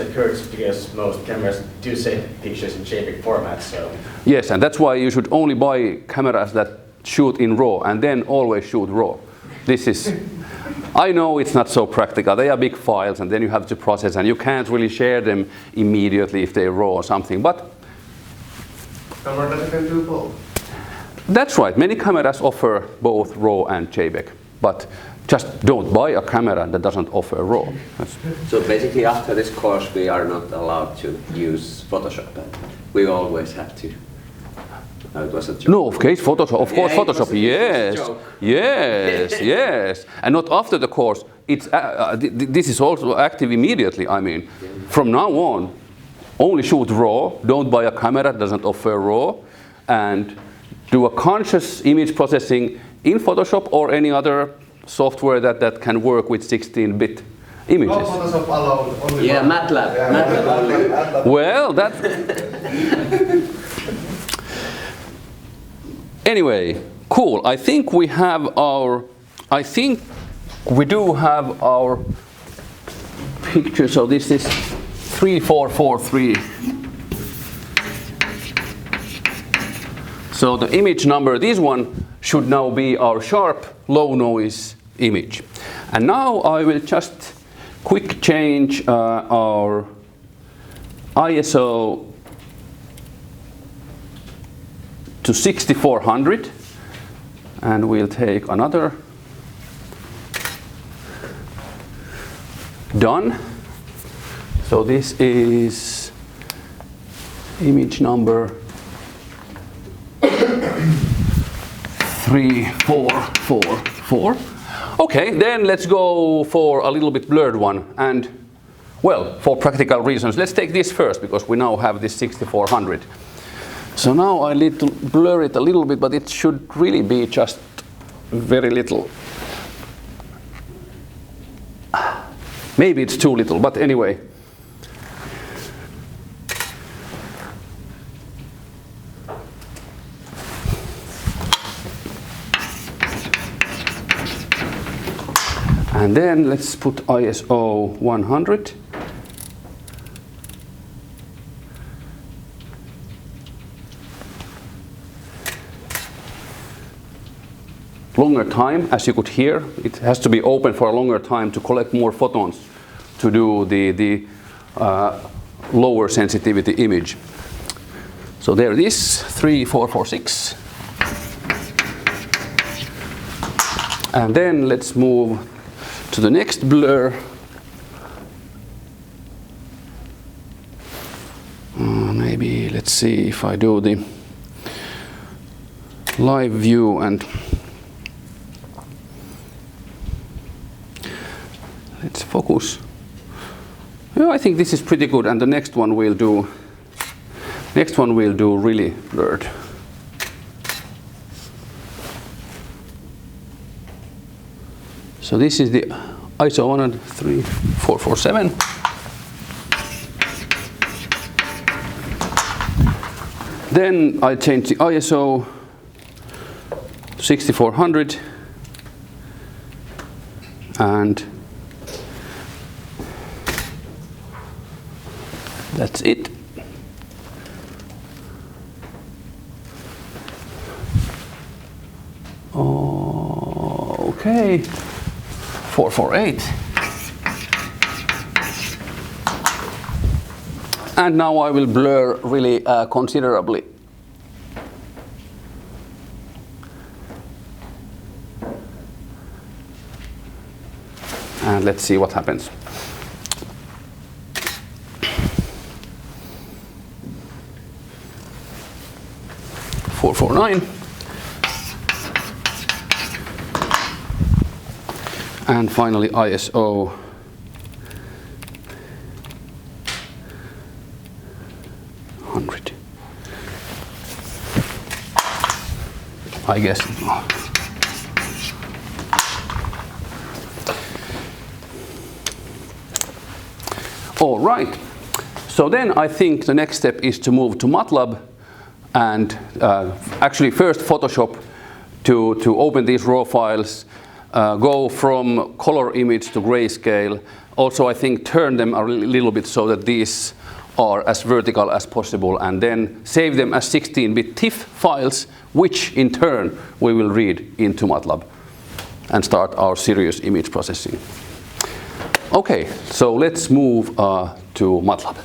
occurs because most cameras do save pictures in JPEG format. So yes, and that's why you should only buy cameras that shoot in RAW, and then always shoot RAW. This is, I know it's not so practical. They are big files, and then you have to process, and you can't really share them immediately if they're RAW or something. But camera that can do both. That's right. Many cameras offer both RAW and JPEG, but just don't buy a camera that doesn't offer RAW. So basically, after this course, we are not allowed to use Photoshop. We always have to. It was a joke. No, of course, Photoshop. Of course, Yeah, Photoshop. Yes, yes, yes, and not after the course. It's this is also active immediately. I mean, from now on, only shoot RAW. Don't buy a camera that doesn't offer RAW, and do a conscious image processing in Photoshop or any other software that can work with 16-bit images. No Photoshop alone. Only Yeah, MATLAB. Yeah, MATLAB only. MATLAB. Well, that. Anyway, cool. I think we have our. I think we do have our picture. So this is 3443. So the image number, this one should now be our sharp, low noise image. And now I will just quick change our ISO to 6400, and we'll take another. Done. So this is image number 3444. Okay, then let's go for a little bit blurred one. And, well, for practical reasons, let's take this first because we now have this 6400. So now I need to blur it a little bit, but it should really be just very little. Maybe it's too little, but anyway. And then let's put ISO 100. Longer time, as you could hear, it has to be open for a longer time to collect more photons to do the lower sensitivity image. So there it is, 3446. And then let's move to the next blur. Maybe let's see if I do the live view and let's focus. Yeah, I think this is pretty good, and the next one we'll do really blurred. So this is the ISO 103,447. Then I change the ISO 6400 and that's it. Okay, 448. And now I will blur really considerably. And let's see what happens. .449. And finally ISO 100. I guess. All right. So then I think the next step is to move to MATLAB and actually first Photoshop to open these raw files, go from color image to grayscale, also I think turn them a little bit so that these are as vertical as possible, and then save them as 16-bit TIFF files, which in turn we will read into MATLAB and start our serious image processing. Okay, so let's move to MATLAB.